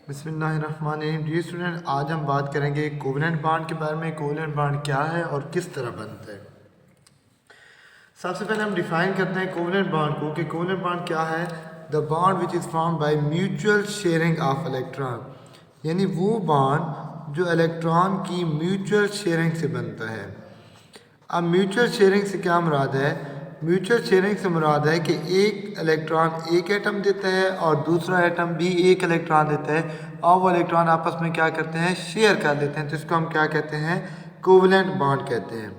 बिस्मिल्लाहिर्रहमानिर्रहीम। जी स्टूडेंट, आज हम बात करेंगे कोवेलेंट बॉन्ड के बारे में। कोवेलेंट बॉन्ड क्या है और किस तरह बनता है। सबसे पहले हम डिफाइन करते हैं कोवेलेंट बॉन्ड को कि कोवेलेंट बॉन्ड क्या है। The bond which is form by mutual sharing of electron, यानी वो बॉन्ड जो इलेक्ट्रॉन की म्यूचुअल शेयरिंग से बनता है। अब म्यूचुअल शेयरिंग से क्या मुराद है? म्यूचुअल शेयरिंग से मुराद है कि एक इलेक्ट्रॉन एक एटम देता है और दूसरा एटम भी एक इलेक्ट्रॉन देता है और वो इलेक्ट्रॉन आपस में क्या करते हैं, शेयर कर लेते हैं। तो इसको हम क्या कहते हैं? कोवेलेंट बॉन्ड कहते हैं।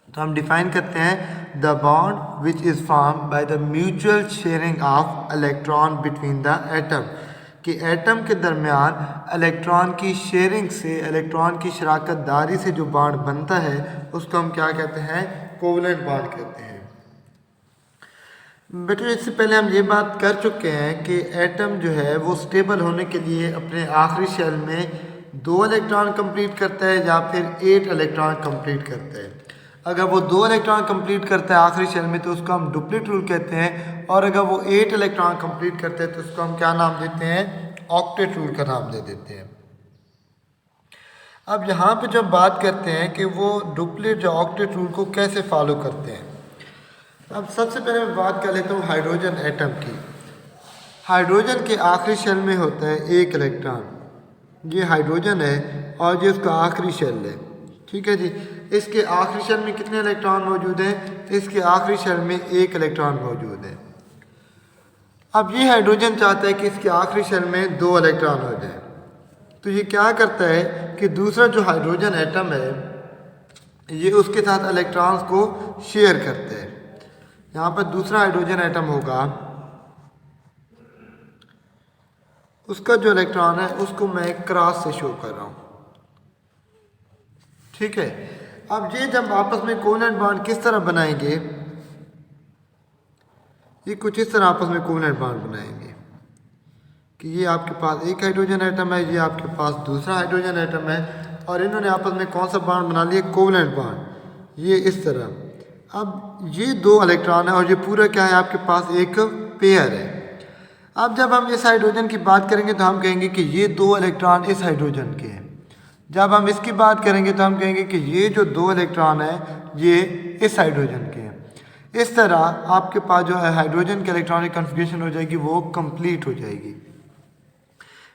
तो हम डिफाइन करते हैं the bond which is form by the mutual sharing of electron between the atom, कि एटम के दरमियान इलेक्ट्रॉन की शेयरिंग से, इलेक्ट्रॉन की शराकत दारी से जो बॉन्ड बनता है उसको हम क्या कहते हैं? कोवेलेंट बॉन्ड कहते हैं। बेटे, इससे पहले हम ये बात कर चुके हैं कि एटम जो है वो स्टेबल होने के लिए अपने आखिरी शेल में 2 इलेक्ट्रॉन कंप्लीट करता है या फिर 8 इलेक्ट्रॉन कंप्लीट करता है। अगर वो 2 इलेक्ट्रॉन कंप्लीट करता है आखिरी शेल में तो उसको हम डुप्लीट रूल कहते हैं, और अगर वो 8 इलेक्ट्रॉन कंप्लीट करते हैं तो उसको हम क्या नाम देते हैं? ऑक्टेट रूल का नाम दे देते हैं। अब यहाँ पे जब बात करते हैं कि वो डुप्लीट या ऑक्टेट रूल को कैसे फॉलो करते हैं, अब सबसे पहले मैं बात कर लेता हूँ हाइड्रोजन एटम की। हाइड्रोजन के आखिरी शेल में होता है 1 इलेक्ट्रॉन। ये हाइड्रोजन है और ये उसका आखिरी शेल है। ठीक है जी। इसके आखिरी शेल में कितने इलेक्ट्रॉन मौजूद हैं? तो इसके आखिरी शेल में 1 इलेक्ट्रॉन मौजूद है। अब ये हाइड्रोजन चाहता है कि इसके आखिरी शेल में 2 इलेक्ट्रॉन हो जाए। तो ये क्या करता है कि दूसरा जो हाइड्रोजन एटम है ये उसके साथ इलेक्ट्रॉन्स को शेयर करता है। यहाँ पर दूसरा हाइड्रोजन एटम होगा, उसका जो इलेक्ट्रॉन है उसको मैं क्रॉस से शो कर रहा हूँ। ठीक है। अब ये जब आपस में कोवेलेंट बॉन्ड किस तरह बनाएंगे, ये कुछ इस तरह आपस में कोवेलेंट बॉन्ड बनाएंगे कि ये आपके पास एक हाइड्रोजन एटम है, ये आपके पास दूसरा हाइड्रोजन एटम है, और इन्होंने आपस में कौन सा बॉन्ड बना लिया? Covalent bond. ये इस तरह। अब ये 2 इलेक्ट्रॉन है और ये पूरा क्या है? आपके पास एक पेयर है। अब जब हम इस हाइड्रोजन की बात करेंगे तो हम कहेंगे कि ये 2 इलेक्ट्रॉन इस हाइड्रोजन के हैं। जब हम इसकी बात करेंगे तो हम कहेंगे कि ये जो 2 इलेक्ट्रॉन है ये इस हाइड्रोजन के हैं। इस तरह आपके पास जो है हाइड्रोजन की इलेक्ट्रॉनिक कन्फिगरेशन हो जाएगी, वो कंप्लीट हो जाएगी।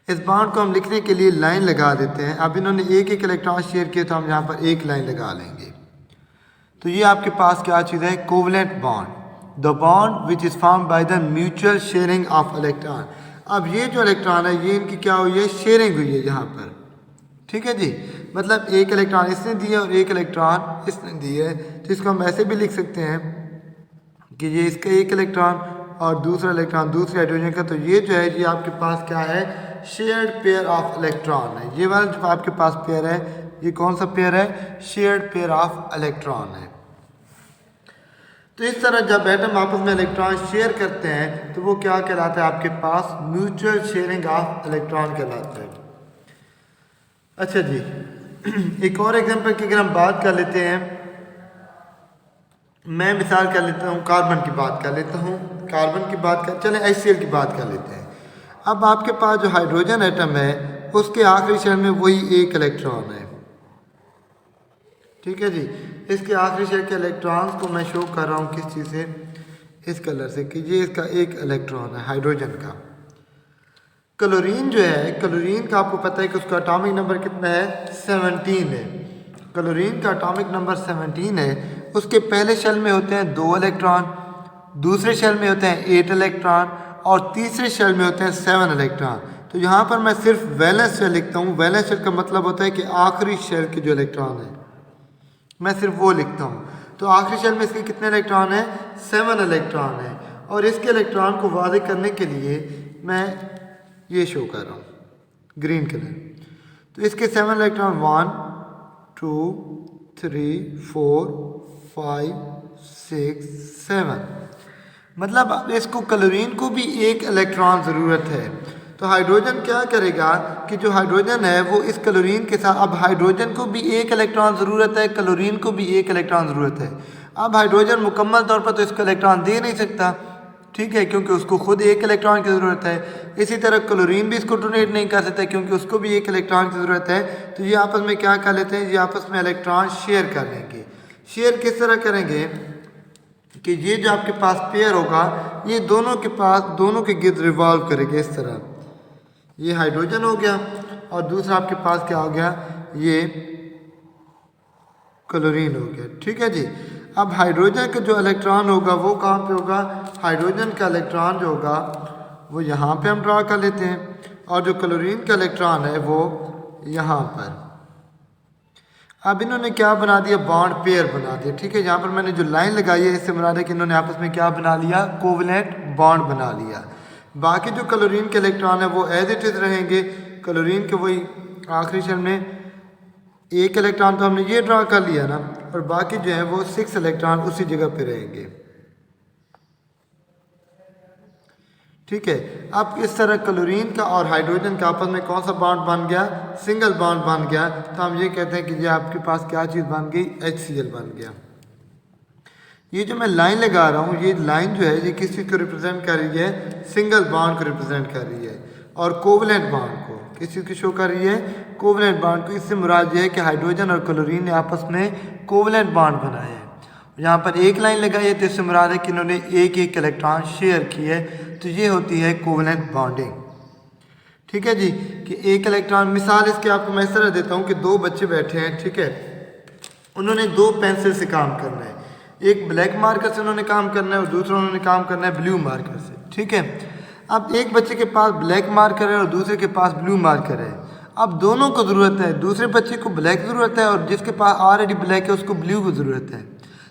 इस बॉन्ड को हम लिखने के लिए लाइन लगा देते हैं। अब इन्होंने एक एक इलेक्ट्रॉन शेयर किए तो हम यहाँ पर एक लाइन लगा लेंगे। तो ये आपके पास क्या चीज़ है? Covalent bond, the bond which is form by the mutual sharing of electron. अब ये जो इलेक्ट्रॉन है ये इनकी क्या हुई है? शेयरिंग हुई है यहाँ पर। ठीक है जी। मतलब एक इलेक्ट्रॉन इसने दिया और एक इलेक्ट्रॉन इसने दिया है। तो इसको हम ऐसे भी लिख सकते हैं कि ये इसका एक इलेक्ट्रॉन और दूसरा इलेक्ट्रॉन दूसरे हाइड्रोजन का। तो ये जो है ये आपके पास क्या है? शेयर्ड पेयर ऑफ इलेक्ट्रॉन है। ये वाला जो आपके पास पेयर है ये कौन सा पेयर है? शेयर्ड पेयर ऑफ इलेक्ट्रॉन है। तो इस तरह जब एटम आपस में इलेक्ट्रॉन शेयर करते हैं तो वो क्या कहलाता है? आपके पास म्यूचुअल शेयरिंग ऑफ इलेक्ट्रॉन कहलाता है। अच्छा जी, एक और एग्जांपल की अगर हम बात कर लेते हैं, मैं मिसाल कर लेता हूँ, कार्बन की बात कर लेता हूँ। कार्बन की बात कर, चलें HCl की बात कर लेते हैं। अब आपके पास जो हाइड्रोजन एटम है उसके आखिरी शेल में वही एक इलेक्ट्रॉन है। ठीक है जी। इसके आखिरी शेल के इलेक्ट्रॉन्स को मैं शो कर रहा हूँ किस चीज़ से? इस कलर से, कि ये इसका एक इलेक्ट्रॉन है हाइड्रोजन का। क्लोरीन जो है, क्लोरीन का आपको पता है कि उसका एटॉमिक नंबर कितना है? 17 है। क्लोरीन का एटॉमिक नंबर 17 है। उसके पहले शेल में होते हैं 2 इलेक्ट्रॉन, दूसरे शेल में होते हैं 8 इलेक्ट्रॉन और तीसरे शेल में होते हैं 7 इलेक्ट्रॉन। तो यहाँ पर मैं सिर्फ वैलेंस शेल लिखता हूँ। वैलेंस शेल का मतलब होता है कि आखिरी शेल के जो इलेक्ट्रॉन है मैं सिर्फ वो लिखता हूँ। तो आखिरी शेल में इसके कितने इलेक्ट्रॉन हैं? 7 इलेक्ट्रॉन है। और इसके इलेक्ट्रॉन को वाज़ेह करने के लिए मैं ये शो कर रहा हूँ ग्रीन कलर। तो इसके 7 इलेक्ट्रॉन 1 2 3 4 5 6 7, मतलब अब इसको क्लोरीन को भी एक इलेक्ट्रॉन ज़रूरत है। तो हाइड्रोजन क्या करेगा कि जो हाइड्रोजन है वो इस क्लोरीन के साथ, अब हाइड्रोजन को भी एक इलेक्ट्रॉन ज़रूरत है, क्लोरीन को भी एक इलेक्ट्रॉन ज़रूरत है। अब हाइड्रोजन मुकम्मल तौर पर तो इसको इलेक्ट्रॉन दे नहीं सकता। ठीक है, क्योंकि उसको खुद एक इलेक्ट्रॉन की ज़रूरत है। इसी तरह क्लोरीन भी इसको डोनेट नहीं कर सकता क्योंकि उसको भी एक इलेक्ट्रॉन की ज़रूरत है। तो ये आपस में क्या कर लेते हैं, ये आपस में इलेक्ट्रॉन शेयर कर लेंगे। शेयर किस तरह करेंगे कि ये जो आपके पास पेयर होगा ये दोनों के गिर्द रिवॉल्व करेंगे इस तरह। ये हाइड्रोजन हो गया और दूसरा आपके पास क्या हो गया, ये क्लोरीन हो गया। ठीक है जी। अब हाइड्रोजन का जो इलेक्ट्रॉन होगा वो कहाँ पे होगा, हाइड्रोजन का इलेक्ट्रॉन जो होगा वो यहाँ पे हम ड्रा कर लेते हैं और जो क्लोरीन का इलेक्ट्रॉन है वो यहाँ पर। अब इन्होंने क्या बना दिया, बॉन्ड पेयर बना दिया। ठीक है, यहाँ पर मैंने जो लाइन लगाई है इससे मुराद है कि इन्होंने आपस में क्या बना लिया, कोवलेंट बॉन्ड बना लिया। बाकी जो क्लोरीन के इलेक्ट्रॉन है वो एज इट इज़ रहेंगे। क्लोरीन के वही आखिरी शेल में एक इलेक्ट्रॉन तो हमने ये ड्रा कर लिया ना, और बाकी जो है वो 6 इलेक्ट्रॉन उसी जगह पे रहेंगे। ठीक है, अब इस तरह क्लोरीन का और हाइड्रोजन का आपस में कौन सा बॉन्ड बन गया, सिंगल बॉन्ड बन गया। तो हम ये कहते हैं कि ये आपके पास क्या चीज़ बन गई, HCl बन गया। ये जो मैं लाइन लगा रहा हूँ, ये लाइन जो है ये किस चीज़ को रिप्रेजेंट कर रही है, सिंगल बॉन्ड को रिप्रेजेंट कर रही है, और कोवलेंट बॉन्ड को किस चीज़ की शो कर रही है, कोवलेंट बॉन्ड को। इससे मुराद ये है कि हाइड्रोजन और क्लोरीन ने आपस में कोवलेंट बॉन्ड बनाए हैं। यहाँ पर एक लाइन लगाई है तो इससे मुराद है कि इन्होंने एक एक इलेक्ट्रॉन शेयर किए है, तो ये होती है कोवलेंट बॉन्डिंग। ठीक है जी, कि एक इलेक्ट्रॉन, मिसाल इसके आपको मैं इस तरह देता हूँ कि 2 बच्चे बैठे हैं। ठीक है, उन्होंने 2 पेंसिल से काम करना है, एक ब्लैक मार्कर से उन्होंने काम करना है और दूसरा उन्होंने काम करना है ब्लू मार्कर से। ठीक है, अब एक बच्चे के पास ब्लैक मार्कर है और दूसरे के पास ब्लू मार्कर है। अब दोनों को ज़रूरत है, दूसरे बच्चे को ब्लैक ज़रूरत है और जिसके पास ऑलरेडी ब्लैक है उसको ब्लू की ज़रूरत है।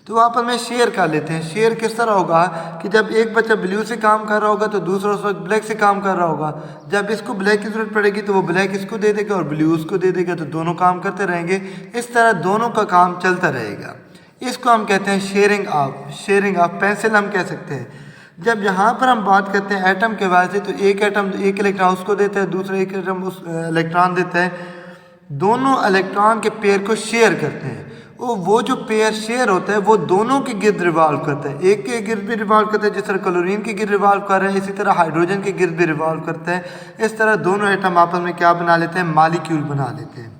तो वो आपस में शेयर कर लेते हैं। शेयर किस तरह होगा कि जब एक बच्चा ब्लू से काम कर रहा होगा तो दूसरा उस वक्त ब्लैक से काम कर रहा होगा। जब इसको ब्लैक की ज़रूरत पड़ेगी तो वो ब्लैक इसको दे देगा और ब्लू उसको दे देगा, तो दोनों काम करते रहेंगे। इस तरह दोनों का काम चलता रहेगा। इसको हम कहते हैं शेयरिंग ऑफ पेंसिल हम कह सकते हैं। जब यहाँ पर हम बात करते हैं एटम के बारे से, तो एक एटम एक इलेक्ट्रॉन उसको देता है, दूसरा एक एटम उस इलेक्ट्रॉन देता है। दोनों इलेक्ट्रॉन के पेयर को शेयर करते हैं। वो जो पेयर शेयर होता है वो दोनों के गिर्द रिवॉल्व करता है, एक के गिर्द भी रिवॉल्व करता है, जिस तरह क्लोरीन के गिर्द रिवॉल्व कर रहे हैं, इसी तरह हाइड्रोजन के गिर्द भी रिवॉल्व करता है। इस तरह दोनों एटम आपस में क्या बना लेते हैं, मॉलिक्यूल बना लेते हैं।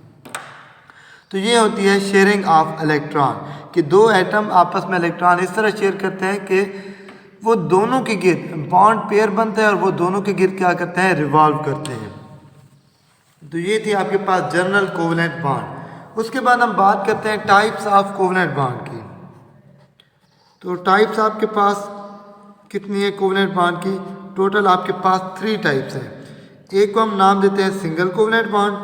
तो ये होती है शेयरिंग ऑफ इलेक्ट्रॉन, कि 2 एटम आपस में इलेक्ट्रॉन इस तरह शेयर करते हैं कि वो दोनों के गिर्द बॉन्ड पेयर बनता है और वो दोनों के गिर्द क्या करते हैं, रिवॉल्व करते हैं। तो ये थी आपके पास जनरल कोवलेंट बॉन्ड। उसके बाद हम बात करते हैं टाइप्स ऑफ कोवलेंट बॉन्ड की। तो टाइप्स आपके पास कितनी है कोवलेंट बॉन्ड की, टोटल आपके पास 3 टाइप्स हैं। एक को हम नाम देते हैं single covalent bond,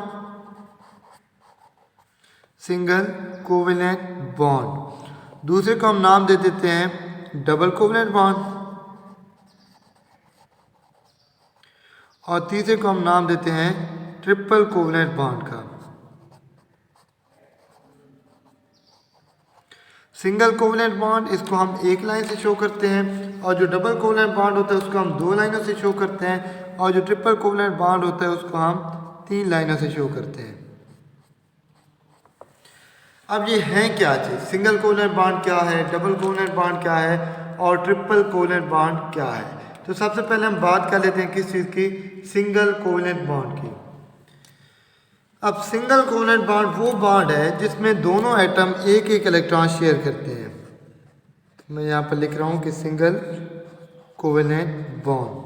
single covalent bond. दूसरे को हम नाम दे देते हैं डबल कोवलेंट बॉन्ड, और तीसरे को हम नाम देते हैं ट्रिपल कोवलेंट बॉन्ड का। सिंगल कोवलेंट बॉन्ड इसको हम एक लाइन से शो करते हैं, और जो डबल कोवलेंट बॉन्ड होता है उसको हम 2 लाइनों से शो करते हैं, और जो ट्रिपल कोवलेंट बॉन्ड होता है उसको हम 3 लाइनों से शो करते हैं। अब ये है क्या चीज़, सिंगल कोवलेंट बॉन्ड क्या है, डबल कोवलेंट बॉन्ड क्या है, और ट्रिपल कोवलेंट बॉन्ड क्या है। तो सबसे पहले हम बात कर लेते हैं किस चीज़ की, सिंगल कोवलेंट बॉन्ड की। अब सिंगल कोवलेंट बॉन्ड वो बॉन्ड है जिसमें दोनों एटम एक एक इलेक्ट्रॉन शेयर करते हैं। तो मैं यहाँ पर लिख रहा हूँ कि single covalent bond.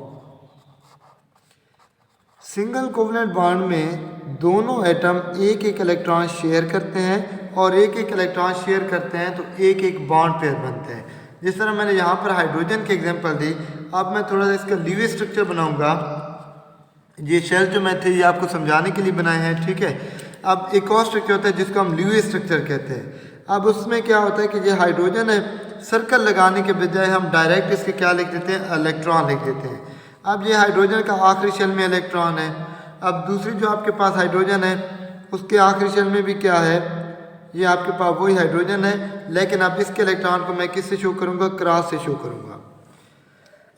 Single covalent bond में दोनों एटम एक एक इलेक्ट्रॉन शेयर करते हैं, और एक एक इलेक्ट्रॉन शेयर करते हैं तो एक एक बॉन्ड पेयर बनते हैं। जिस तरह मैंने यहाँ पर हाइड्रोजन की एग्जांपल दी, अब मैं थोड़ा सा इसका लीवी स्ट्रक्चर बनाऊंगा। ये शेल जो मैं थे ये आपको समझाने के लिए बनाए हैं। ठीक है, अब एक और स्ट्रक्चर होता है जिसको हम लीवी स्ट्रक्चर कहते हैं। अब उसमें क्या होता है कि ये हाइड्रोजन है, सर्कल लगाने के बजाय हम डायरेक्ट इसके क्या लिख देते हैं, इलेक्ट्रॉन लिख देते हैं। अब ये हाइड्रोजन का आखिरी शेल में इलेक्ट्रॉन है। अब दूसरी जो आपके पास हाइड्रोजन है उसके आखिरी शेल में भी क्या है, ये आपके पास वही हाइड्रोजन है, लेकिन अब इसके इलेक्ट्रॉन को मैं किससे शो करूँगा, क्रॉस से शो करूँगा।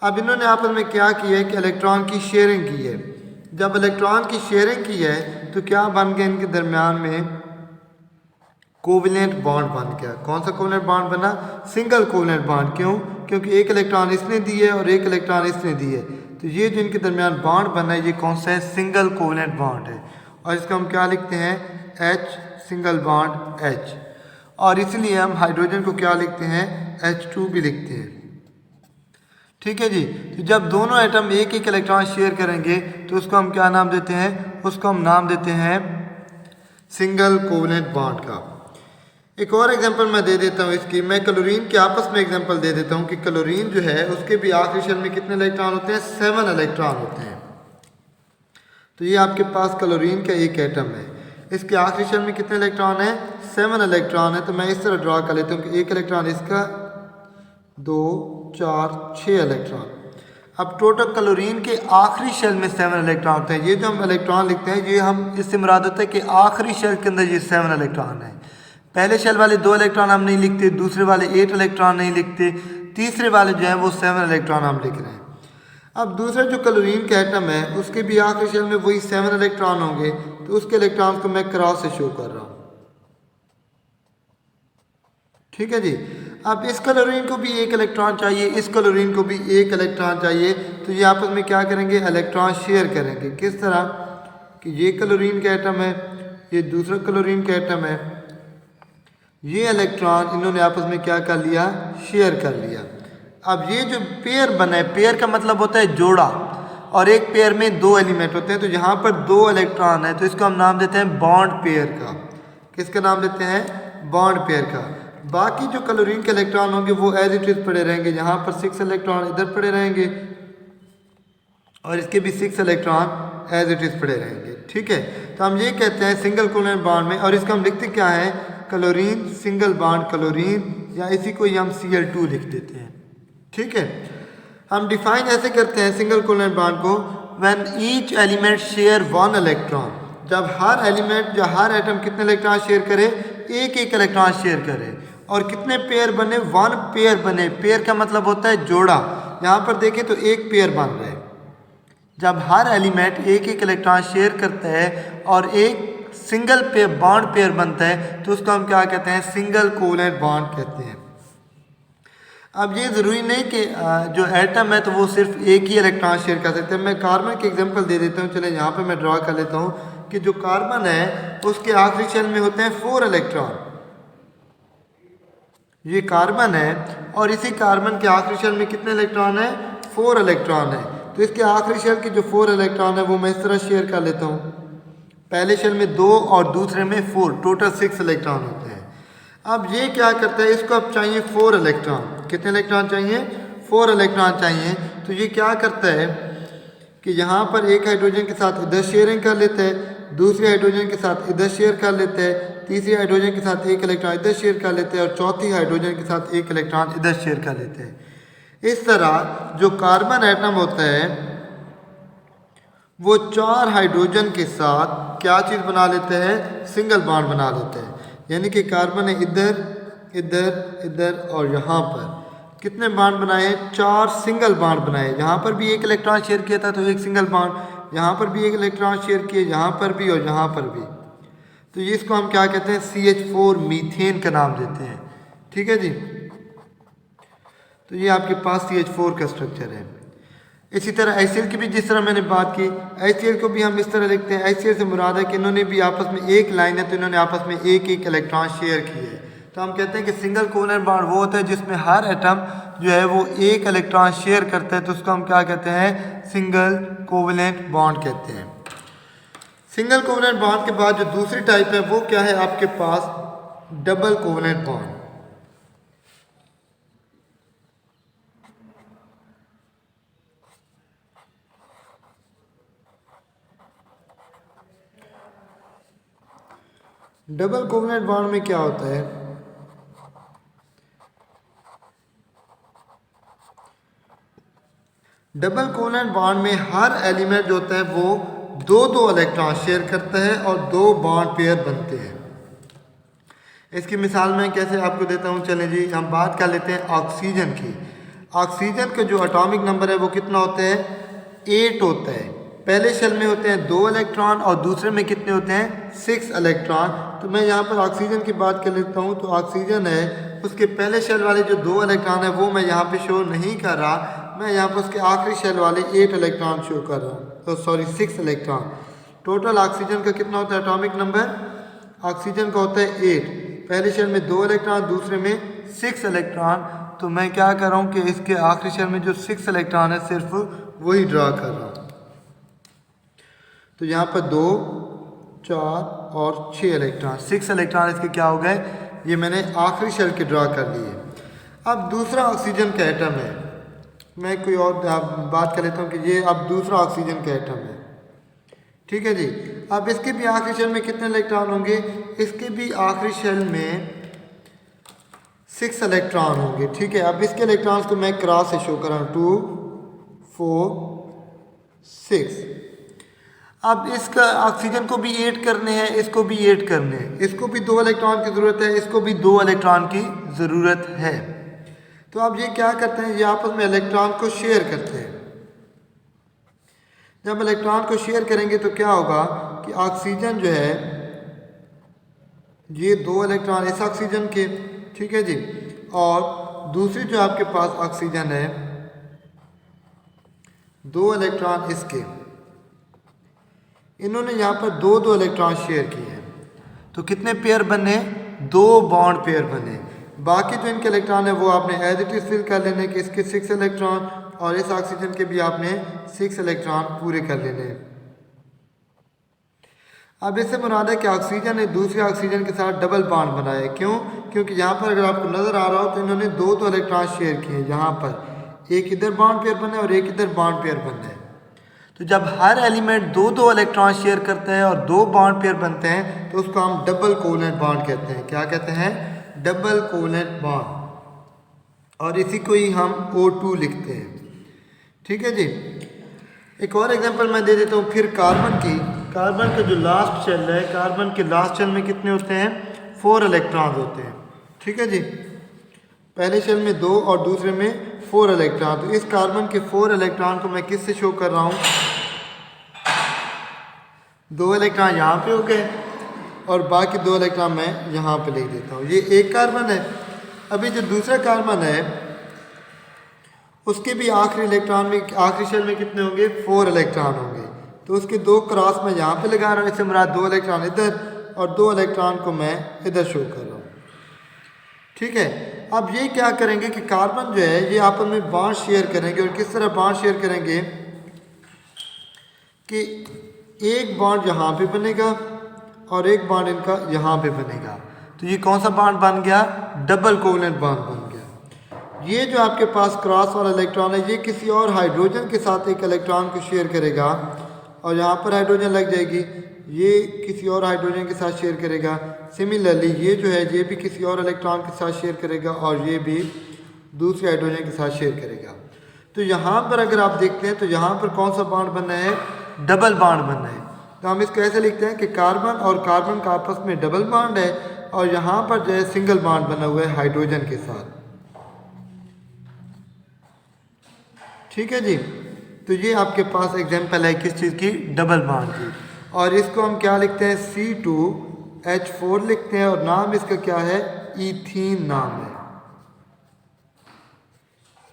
अब इन्होंने आपस में क्या किया है कि इलेक्ट्रॉन की शेयरिंग की है। जब इलेक्ट्रॉन की शेयरिंग की है तो क्या बन गया, इनके दरमियान में कोवलेंट बॉन्ड बन गया। कौन सा कोवलेंट बॉन्ड बना, सिंगल कोवलेंट बॉन्ड। क्यों, क्योंकि एक इलेक्ट्रॉन इसने दी है और एक इलेक्ट्रॉन इसने दी है। तो ये जो इनके दरमियान बॉन्ड बना है ये कौन सा है? सिंगल कोवलेंट बॉन्ड है। और इसको हम क्या लिखते हैं? H single bond H। और इसलिए हम हाइड्रोजन को क्या लिखते हैं? H2 भी लिखते हैं। ठीक है जी। तो जब दोनों एटम एक एक इलेक्ट्रॉन शेयर करेंगे तो उसको हम क्या नाम देते हैं? उसको हम नाम देते हैं सिंगल कोवलेंट बॉन्ड का। एक और एग्जांपल मैं दे देता हूँ इसकी। मैं क्लोरीन के आपस में एग्जांपल दे देता हूँ कि क्लोरीन जो है उसके भी आखिरी शेल में कितने इलेक्ट्रॉन होते हैं? 7 इलेक्ट्रॉन होते हैं। तो ये आपके पास क्लोरीन का एक एटम है, इसके आखिरी शेल में कितने इलेक्ट्रॉन है? 7 इलेक्ट्रॉन है। तो मैं इस तरह ड्रा कर लेता हूँ कि एक इलेक्ट्रॉन इसका, 2 4 6 इलेक्ट्रॉन। अब टोटल क्लोरीन के आखिरी शेल में 7 इलेक्ट्रॉन होते हैं। ये जो हम इलेक्ट्रॉन लिखते हैं ये हम इससे मुराद होता है कि आखिरी शेल के अंदर ये 7 इलेक्ट्रॉन है। पहले शेल वाले 2 इलेक्ट्रॉन हम नहीं लिखते, दूसरे वाले 8 इलेक्ट्रॉन नहीं लिखते, तीसरे वाले जो है वो 7 इलेक्ट्रॉन हम लिख रहे हैं। अब दूसरा जो क्लोरीन का एटम है उसके भी आखिरी शेल में वही 7 इलेक्ट्रॉन होंगे। तो उसके इलेक्ट्रॉन को मैं क्रॉस से शो कर रहा हूँ। ठीक है जी। अब इस क्लोरीन को भी एक इलेक्ट्रॉन चाहिए, इस क्लोरीन को भी एक इलेक्ट्रॉन चाहिए। तो ये आपस में क्या करेंगे? इलेक्ट्रॉन शेयर करेंगे। किस तरह कि ये क्लोरीन का एटम है, ये दूसरा क्लोरीन का एटम है, ये इलेक्ट्रॉन इन्होंने आपस में क्या कर लिया? शेयर कर लिया। अब ये जो पेयर बना है, पेयर का मतलब होता है जोड़ा, और एक पेयर में 2 एलिमेंट होते हैं। तो यहाँ पर 2 इलेक्ट्रॉन है तो इसको हम नाम देते हैं बॉन्ड पेयर का। किसका नाम देते हैं? बॉन्ड पेयर का। बाकी जो क्लोरीन के इलेक्ट्रॉन होंगे वो एज इट इज पड़े रहेंगे। यहाँ पर 6 इलेक्ट्रॉन इधर पड़े रहेंगे और इसके भी 6 इलेक्ट्रॉन एज इट इज पड़े रहेंगे। ठीक है। तो हम ये कहते हैं सिंगल कोवलेंट बॉन्ड में, और इसका हम लिखते क्या है? क्लोरीन सिंगल बॉन्ड क्लोरीन, या इसी को हम Cl2 लिख देते हैं। ठीक है। हम डिफाइन ऐसे करते हैं सिंगल कोवलेंट बॉन्ड को, when each element share 1 electron. जब हर एलिमेंट या हर एटम कितने इलेक्ट्रॉन शेयर करे? एक एक इलेक्ट्रॉन शेयर करे। और कितने पेयर बने? 1 पेयर बने। पेयर का मतलब होता है जोड़ा। यहाँ पर देखें तो एक पेयर बन रहा है। जब हर एलिमेंट एक एक इलेक्ट्रॉन शेयर करता है और एक सिंगल पेयर बॉन्ड पेयर बनता है तो उसको हम क्या कहते हैं? सिंगल कोवलेंट बॉन्ड कहते हैं। अब ये ज़रूरी नहीं कि जो एटम है तो वो सिर्फ एक ही इलेक्ट्रॉन शेयर कर सकते हैं। मैं कार्बन के एग्जांपल दे देता हूँ। चले यहाँ पे मैं ड्रा कर लेता हूँ कि जो कार्बन है उसके आखिरी शेल में होते हैं 4 इलेक्ट्रॉन। ये कार्बन है और इसी कार्बन के आखिरी शेल में कितने इलेक्ट्रॉन है? 4 इलेक्ट्रॉन है। तो इसके आखिरी शेल के जो 4 इलेक्ट्रॉन है वो मैं इस तरह शेयर कर लेता हूँ। पहले शेल में 2 और दूसरे में 4, टोटल 6 इलेक्ट्रॉन होते हैं। अब ये क्या करता है? इसको अब चाहिए 4 इलेक्ट्रॉन। कितने इलेक्ट्रॉन चाहिए? 4 इलेक्ट्रॉन चाहिए। तो ये क्या करता है कि यहाँ पर एक हाइड्रोजन के साथ इधर शेयरिंग कर लेता है, दूसरे हाइड्रोजन के साथ इधर शेयर कर लेता है, तीसरे हाइड्रोजन के साथ एक इलेक्ट्रॉन इधर शेयर कर लेते हैं और चौथी हाइड्रोजन के साथ एक इलेक्ट्रॉन इधर शेयर कर लेते हैं। इस तरह जो कार्बन एटम होता है वो 4 हाइड्रोजन के साथ क्या चीज़ बना लेते हैं? सिंगल बॉन्ड बना लेते हैं। यानी कि कार्बन ने इधर इधर इधर और यहाँ पर कितने बॉन्ड बनाए? 4 सिंगल बॉन्ड बनाए। यहाँ पर भी एक इलेक्ट्रॉन शेयर किया था तो एक सिंगल बॉन्ड, यहाँ पर भी एक इलेक्ट्रॉन शेयर किए, यहाँ पर भी और यहाँ पर भी। तो ये इसको हम क्या कहते हैं? CH4 मीथेन का नाम देते हैं। ठीक है जी। तो ये आपके पास CH4 का स्ट्रक्चर है। इसी तरह HCl की भी जिस तरह मैंने बात की, HCl को भी हम इस तरह लिखते हैं। HCl से मुराद है कि इन्होंने भी आपस में एक लाइन है तो इन्होंने आपस में एक एक इलेक्ट्रॉन शेयर किए। तो हम कहते हैं कि सिंगल कोवलेंट बॉन्ड वो होता है जिसमें हर एटम जो है वो एक इलेक्ट्रॉन शेयर करता है। तो उसको हम क्या कहते हैं? सिंगल कोवलेंट बॉन्ड कहते हैं। सिंगल कोवलेंट बॉन्ड के बाद जो दूसरी टाइप है वो क्या है आपके पास? Double covalent bond. Double covalent bond में क्या होता है? डबल कोवलेंट बॉन्ड में हर एलिमेंट जो होता है वो 2-2 इलेक्ट्रॉन शेयर करता है और 2 बॉन्ड पेयर बनते हैं। इसकी मिसाल मैं कैसे आपको देता हूँ? चलें जी, हम बात कर लेते हैं ऑक्सीजन की। ऑक्सीजन का जो एटॉमिक नंबर है वो कितना होता है? 8 होता है। पहले शेल में होते हैं 2 इलेक्ट्रॉन और दूसरे में कितने होते हैं? 6 इलेक्ट्रॉन। तो मैं यहाँ पर ऑक्सीजन की बात कर लेता हूँ। तो ऑक्सीजन है उसके पहले शेल वाले जो 2 इलेक्ट्रॉन है वो मैं यहाँ पे शो नहीं कर रहा, मैं यहाँ पर उसके आखिरी शेल वाले 8 इलेक्ट्रॉन शो कर रहा हूँ, तो सॉरी 6 इलेक्ट्रॉन। टोटल ऑक्सीजन का कितना होता है एटॉमिक नंबर? ऑक्सीजन का होता है 8, पहले शेल में 2 इलेक्ट्रॉन, दूसरे में 6 इलेक्ट्रॉन। तो मैं क्या कर रहा हूँ कि इसके आखिरी शेल में जो 6 इलेक्ट्रॉन है सिर्फ वही ड्रा कर रहा हूँ। तो यहाँ पर 2, 4 और 6 इलेक्ट्रॉन, 6 इलेक्ट्रॉन इसके क्या हो गए, ये मैंने आखिरी शेल के ड्रा कर लिए। अब दूसरा ऑक्सीजन का एटम है, मैं कोई और बात कर लेता हूँ कि ये अब दूसरा ऑक्सीजन का एटम है, ठीक है जी। अब इसके भी आखिरी शेल में कितने इलेक्ट्रॉन होंगे? इसके भी आखिरी शेल में 6 इलेक्ट्रॉन होंगे, ठीक है। अब इसके इलेक्ट्रॉन्स को मैं क्रॉस से शो कर रहा हूँ, 2, 4, 6। अब इसका ऑक्सीजन को भी ऐड करने हैं, इसको भी ऐड करने हैं, इसको भी 2 इलेक्ट्रॉन की ज़रूरत है, इसको भी 2 इलेक्ट्रॉन की ज़रूरत है। तो अब ये क्या करते हैं, ये आपस में इलेक्ट्रॉन को शेयर करते हैं। जब इलेक्ट्रॉन को शेयर करेंगे तो क्या होगा कि ऑक्सीजन जो है, ये 2 इलेक्ट्रॉन इस ऑक्सीजन के, ठीक है जी, और दूसरी जो आपके पास ऑक्सीजन है 2 इलेक्ट्रॉन इसके, इन्होंने यहाँ पर 2 इलेक्ट्रॉन शेयर किए हैं। तो कितने पेयर बने? 2 बॉन्ड पेयर बने। बाकी जो इनके इलेक्ट्रॉन है वो आपने एज इट इज फिल कर लेने कि इसके 6 इलेक्ट्रॉन और इस ऑक्सीजन के भी आपने 6 इलेक्ट्रॉन पूरे कर लेने। अब इससे मुराद है कि ऑक्सीजन ने दूसरे ऑक्सीजन के साथ डबल बॉन्ड बनाया है। क्यों? क्योंकि यहाँ पर अगर आपको नज़र आ रहा हो तो इन्होंने 2 इलेक्ट्रॉन शेयर किए हैं, यहाँ पर एक इधर बॉन्ड पेयर बने और एक इधर बॉन्ड पेयर बने हैं। तो जब हर एलिमेंट 2 इलेक्ट्रॉन शेयर करते हैं और 2 बॉन्ड पेयर बनते हैं तो उसको हम डबल कोवलेंट बॉन्ड कहते हैं। क्या कहते हैं? Double covalent bond. और इसी को ही हम O2 लिखते हैं, ठीक है जी। एक और एग्जांपल मैं दे देता हूँ फिर कार्बन की। कार्बन का जो लास्ट शेल है, कार्बन के लास्ट शेल में कितने होते हैं? 4 इलेक्ट्रॉन होते हैं, ठीक है जी। पहले शेल में 2 और दूसरे में 4 इलेक्ट्रॉन। तो इस कार्बन के 4 इलेक्ट्रॉन को मैं किससे शो कर रहा हूँ? 2 इलेक्ट्रॉन यहाँ पे हो गए और बाकी 2 इलेक्ट्रॉन मैं यहाँ पे लिख देता हूँ। ये एक कार्बन है। अभी जो दूसरा कार्बन है उसके भी आखिरी इलेक्ट्रॉन में, आखिरी शेल में कितने होंगे? 4 इलेक्ट्रॉन होंगे। तो उसके 2 क्रॉस मैं यहाँ पे लगा रहा हूँ, इससे मेरा 2 इलेक्ट्रॉन इधर और 2 इलेक्ट्रॉन को मैं इधर शो कर रहा हूँ, ठीक है। अब ये क्या करेंगे कि कार्बन जो है ये आपस में बॉन्ड शेयर करेंगे। और किस तरह बॉन्ड शेयर करेंगे कि एक बॉन्ड यहाँ पे बनेगा और एक बॉन्ड इनका यहाँ पे बनेगा। तो ये कौन सा बॉन्ड बन गया? डबल कोवलेंट बॉन्ड बन गया। ये जो आपके पास क्रॉस वाला इलेक्ट्रॉन है ये किसी और हाइड्रोजन के साथ एक इलेक्ट्रॉन को शेयर करेगा और यहाँ पर हाइड्रोजन लग जाएगी, ये किसी और हाइड्रोजन के साथ शेयर करेगा। सिमिलरली ये जो है ये भी किसी और इलेक्ट्रॉन के साथ शेयर करेगा और ये भी दूसरे हाइड्रोजन के साथ शेयर करेगा। तो यहाँ पर अगर आप देखते हैं तो यहाँ पर कौन सा बॉन्ड बनना है? डबल बॉन्ड बनना है। तो हम इसको ऐसे लिखते हैं कि कार्बन और कार्बन का आपस में डबल बॉन्ड है और यहाँ पर जो है सिंगल बॉन्ड बना हुआ है हाइड्रोजन के साथ, ठीक है जी। तो ये आपके पास एग्जांपल है किस चीज़ की? डबल बॉन्ड की। और इसको हम क्या लिखते हैं? C2H4 लिखते हैं और नाम इसका क्या है? ईथीन नाम है,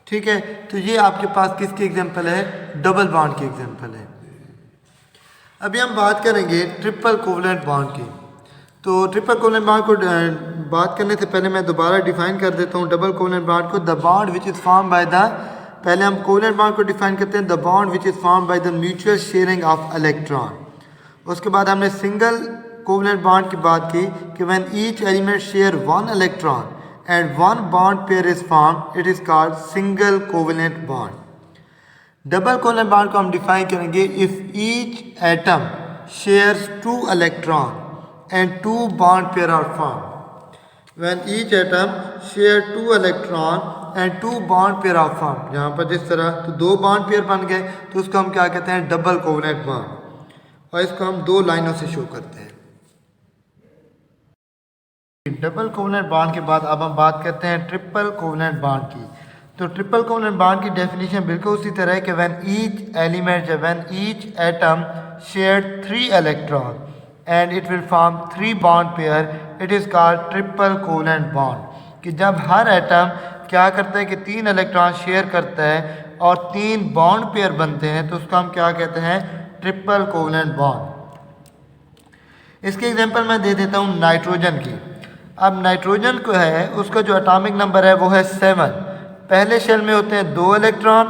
ठीक है। तो ये आपके पास किसकी एग्जांपल है? डबल बॉन्ड की एग्जांपल है। अभी हम बात करेंगे ट्रिपल कोवलेंट बॉन्ड की। तो ट्रिपल कोवलेंट बॉन्ड को बात करने से पहले मैं दोबारा डिफाइन कर देता हूँ डबल कोवलेंट बॉन्ड को। The bond which is form by the, पहले हम कोवलेंट बॉन्ड को डिफाइन करते हैं, the bond which is form by the mutual sharing of electron. उसके बाद हमने सिंगल कोवलेंट बॉन्ड की बात की कि when each element share 1 electron and 1 bond pair is form, it is called single covalent bond. Double covalent bond को हम define करेंगे if each atom shares 2 electron and 2 bond pair are formed. When each atom share 2 electron and 2 bond pair are formed. यहाँ पर जिस तरह तो 2 bond pair बन गए तो उसको हम क्या कहते हैं? Double covalent bond. और इसको हम 2 लाइनों से शो करते हैं। डबल कोवलेंट बॉन्ड के बाद अब हम बात करते हैं ट्रिपल कोवलेंट बॉन्ड की। तो ट्रिपल कोवलेंट बॉन्ड की डेफिनेशन बिल्कुल उसी तरह है कि when each element, when each atom share 3 electron and it will form 3 bond pair, it is called triple covalent bond। कि जब हर एटम क्या करता है कि 3 इलेक्ट्रॉन शेयर करता है और 3 बॉन्ड पेयर बनते हैं तो उसको हम क्या कहते हैं, ट्रिपल कोवलेंट बॉन्ड। इसके एग्जांपल मैं दे देता हूँ नाइट्रोजन की। अब नाइट्रोजन को है उसका जो एटॉमिक नंबर है वो है 7। पहले शेल में होते हैं 2 इलेक्ट्रॉन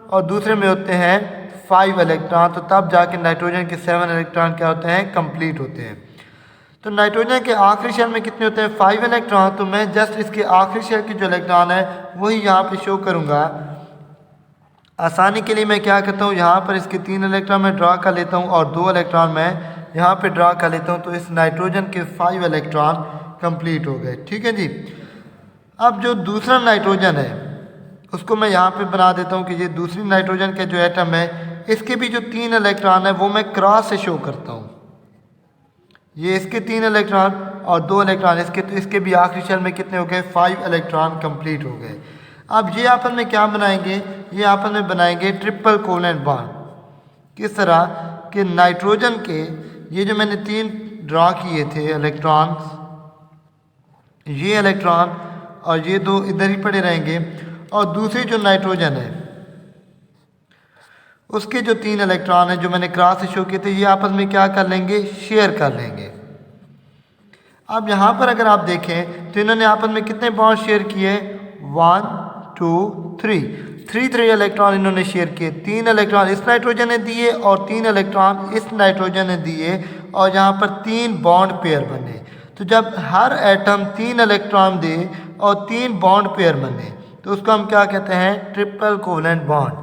और दूसरे में होते हैं 5 इलेक्ट्रॉन, तो तब जाके नाइट्रोजन के 7 इलेक्ट्रॉन क्या होते हैं, कंप्लीट होते हैं। तो नाइट्रोजन के आखिरी शेल में कितने होते हैं, 5 इलेक्ट्रॉन। तो मैं जस्ट इसके आखिरी शेल की जो इलेक्ट्रॉन है वही यहाँ पे शो करूँगा। आसानी के लिए मैं क्या करता हूँ, यहाँ पर इसके 3 इलेक्ट्रॉन मैं ड्रा कर लेता हूँ और 2 इलेक्ट्रॉन मैं यहाँ पे ड्रा कर लेता हूँ। तो इस नाइट्रोजन के 5 इलेक्ट्रॉन कंप्लीट हो गए। ठीक है जी। अब जो दूसरा नाइट्रोजन है उसको मैं यहाँ पे बना देता हूँ कि ये दूसरी नाइट्रोजन के जो एटम है इसके भी जो 3 इलेक्ट्रॉन है वो मैं क्रॉस से शो करता हूँ। ये इसके 3 इलेक्ट्रॉन और 2 इलेक्ट्रॉन इसके, तो इसके भी आखिरी शेल में कितने हो गए, 5 इलेक्ट्रॉन कंप्लीट हो गए। अब ये आपस में क्या बनाएंगे, ये आपस में बनाएंगे ट्रिपल कोवलेंट बॉन्ड। किस तरह कि नाइट्रोजन के ये जो मैंने 3 ड्रा किए थे इलेक्ट्रॉन्स, ये इलेक्ट्रॉन और ये 2 इधर ही पड़े रहेंगे, और दूसरी जो नाइट्रोजन है उसके जो 3 इलेक्ट्रॉन है जो मैंने क्रॉस से शो किए थे ये आपस में क्या कर लेंगे, शेयर कर लेंगे। अब यहाँ पर अगर आप देखें तो इन्होंने आपस में कितने बॉन्ड शेयर किए, 1 2 3 इलेक्ट्रॉन इन्होंने शेयर किए। 3 इलेक्ट्रॉन इस नाइट्रोजन ने दिए और 3 इलेक्ट्रॉन इस नाइट्रोजन ने दिए, और यहाँ पर 3 बॉन्ड पेयर बने। तो जब हर एटम 3 इलेक्ट्रॉन दे और 3 बॉन्ड पेयर बने तो उसको हम क्या कहते हैं, ट्रिपल कोवलेंट बॉन्ड।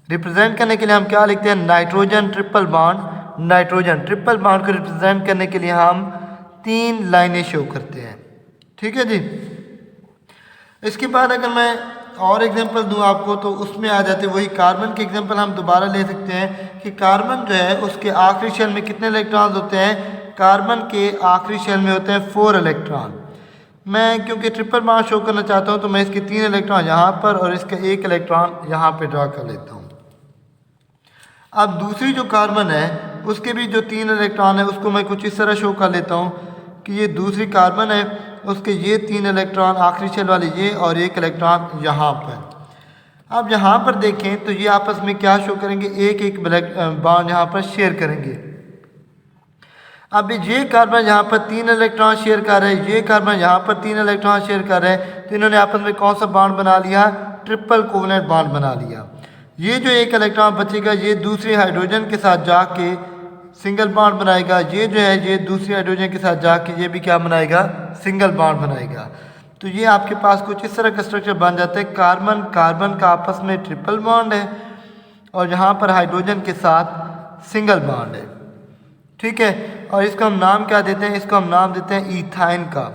रिप्रेजेंट करने के लिए हम क्या लिखते हैं, nitrogen triple bond. Nitrogen triple bond को रिप्रेजेंट करने के लिए हम 3 लाइनें शो करते हैं। ठीक है जी। इसके बाद अगर मैं और एग्जांपल दूं आपको तो उसमें आ जाते वही कार्बन के एग्जांपल हम दोबारा ले सकते हैं कि कार्बन जो है उसके आखिरी शेल में कितने इलेक्ट्रॉन होते हैं, कार्बन के आखिरी शेल में होते हैं 4 इलेक्ट्रॉन। मैं क्योंकि ट्रिपल बॉन्ड शो करना चाहता हूं तो मैं इसके 3 इलेक्ट्रॉन यहाँ पर और इसका 1 इलेक्ट्रॉन यहाँ पे ड्रा कर लेता हूँ। अब दूसरी जो कार्बन है उसके भी जो 3 इलेक्ट्रॉन है उसको मैं कुछ इस तरह शो कर लेता हूँ कि ये दूसरी कार्बन है, उसके ये 3 इलेक्ट्रॉन आखिरी शेल वाले ये और 1 इलेक्ट्रॉन यहाँ पर। अब यहाँ पर देखें तो ये आपस में क्या शो करेंगे, एक बॉन्ड यहाँ पर शेयर करेंगे। अब ये कार्बन यहाँ पर 3 इलेक्ट्रॉन शेयर कर रहे हैं, ये कार्बन यहाँ पर 3 इलेक्ट्रॉन शेयर कर रहे हैं, तो इन्होंने आपस में कौन सा बॉन्ड बना लिया, ट्रिपल कोवलेंट बॉन्ड बना लिया। ये जो 1 इलेक्ट्रॉन बचेगा ये दूसरे हाइड्रोजन के साथ जाके सिंगल बॉन्ड बनाएगा, ये जो है ये दूसरे हाइड्रोजन के साथ जाके ये भी क्या बनाएगा, सिंगल बॉन्ड बनाएगा। तो ये आपके पास कुछ इस तरह का स्ट्रक्चर बन जाता है। कार्बन कार्बन का आपस में ट्रिपल बॉन्ड है और यहाँ पर हाइड्रोजन के साथ सिंगल बॉन्ड है। ठीक है, और इसको हम नाम क्या देते हैं, इसको हम नाम देते हैं इथाइन का।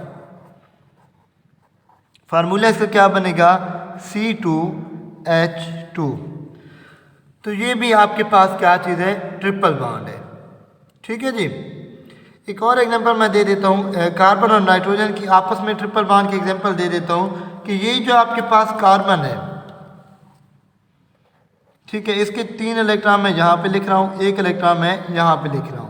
फार्मूला इसका क्या बनेगा, C2H2। तो ये भी आपके पास क्या चीज़ है, ट्रिपल बॉन्ड है। ठीक है जी। एक और एग्जांपल मैं दे देता हूँ कार्बन और नाइट्रोजन की आपस में ट्रिपल बॉन्ड की एग्जांपल दे देता हूँ कि ये जो आपके पास कार्बन है, ठीक है, इसके 3 इलेक्ट्रॉन मैं यहाँ पे लिख रहा हूँ, 1 इलेक्ट्रॉन मैं यहाँ पे लिख रहा हूँ।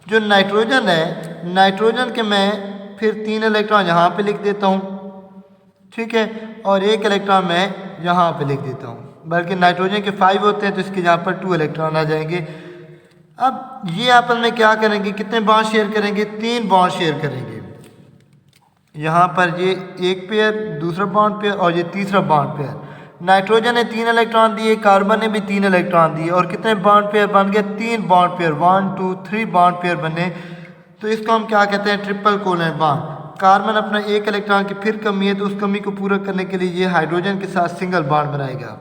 जो नाइट्रोजन है, नाइट्रोजन के मैं फिर 3 इलेक्ट्रॉन यहाँ पे लिख देता हूँ, ठीक है, और 1 इलेक्ट्रॉन मैं यहाँ पे लिख देता हूँ। बल्कि नाइट्रोजन के 5 होते हैं तो इसके यहाँ पर 2 इलेक्ट्रॉन आ जाएंगे। अब ये आपस में क्या करेंगे, कितने बॉन्ड शेयर करेंगे, 3 बॉन्ड शेयर करेंगे। यहाँ पर ये 1 पेयर, दूसरा बॉन्ड पेयर और ये तीसरा बॉन्ड पेयर। नाइट्रोजन ने 3 इलेक्ट्रॉन दिए, कार्बन ने भी 3 इलेक्ट्रॉन दिए, और कितने बॉन्ड पेयर बन गए, 3 बॉन्ड पेयर, 1 2 3 बॉन्ड पेयर बने। तो इसको हम क्या कहते हैं, ट्रिपल कोवलेंट बॉन्ड। कार्बन अपना 1 इलेक्ट्रॉन की फिर कमी है तो उस कमी को पूरा करने के लिए ये हाइड्रोजन के साथ सिंगल बॉन्ड बनाएगा।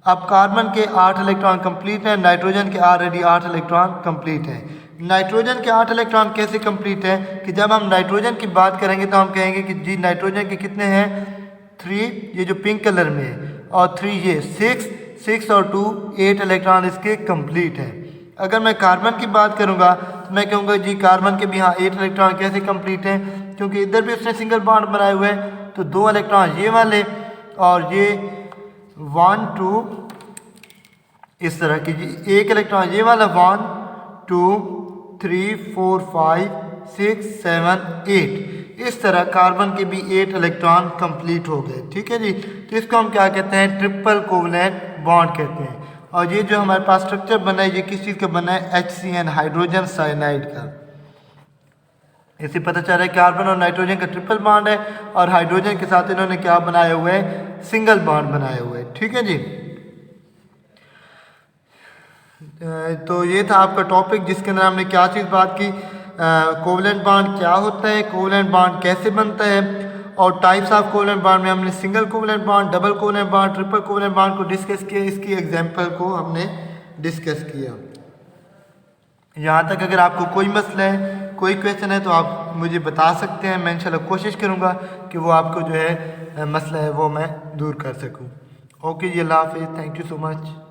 अब कार्बन के 8 इलेक्ट्रॉन कंप्लीट हैं, नाइट्रोजन के ऑलरेडी 8 इलेक्ट्रॉन कंप्लीट हैं। नाइट्रोजन के 8 इलेक्ट्रॉन कैसे कंप्लीट हैं कि जब हम नाइट्रोजन की बात करेंगे तो हम कहेंगे कि जी नाइट्रोजन के कितने हैं, 3, ये जो पिंक कलर में है, और 3 ये 6 और 2 8 इलेक्ट्रॉन इसके कंप्लीट हैं। अगर मैं कार्बन की बात करूंगा तो मैं कहूँगा जी कार्बन के भी हाँ 8 इलेक्ट्रॉन कैसे कंप्लीट हैं, क्योंकि इधर भी उसने सिंगल बॉन्ड बनाए हुए हैं। तो 2 इलेक्ट्रॉन ये वाले और ये 1 2 इस तरह की, 1 इलेक्ट्रॉन ये वाला 1 2 3 4 5 6 7 8, इस तरह कार्बन के भी 8 इलेक्ट्रॉन कंप्लीट हो गए। ठीक है जी, तो इसको हम क्या कहते हैं, ट्रिपल कोवलेंट बॉन्ड कहते हैं। और ये जो हमारे पास स्ट्रक्चर बना है ये किस चीज़ का बना है, HCN हाइड्रोजन साइनाइड का। इससे पता चल रहा है कार्बन और नाइट्रोजन का ट्रिपल बॉन्ड है और हाइड्रोजन के साथ इन्होंने क्या बनाए हुए हैं, सिंगल बॉन्ड बनाए हुए हैं। ठीक है जी, तो ये था आपका टॉपिक जिसके अंदर हमने क्या चीज़ बात की, कोवलेंट बॉन्ड क्या होता है, कोवलेंट बॉन्ड कैसे बनता है, और टाइप्स ऑफ कोवलेंट बॉन्ड में हमने single covalent bond, double covalent bond, triple covalent bond को डिस्कस किया, इसकी एग्जांपल को हमने डिस्कस किया। यहाँ तक अगर आपको कोई मसला है, कोई क्वेश्चन है तो आप मुझे बता सकते हैं, मैं इंशाल्लाह कोशिश करूँगा कि वो आपको जो है मसला है वो मैं दूर कर सकूँ। ओके जी, अल्लाह हाफिज़, थैंक यू सो मच।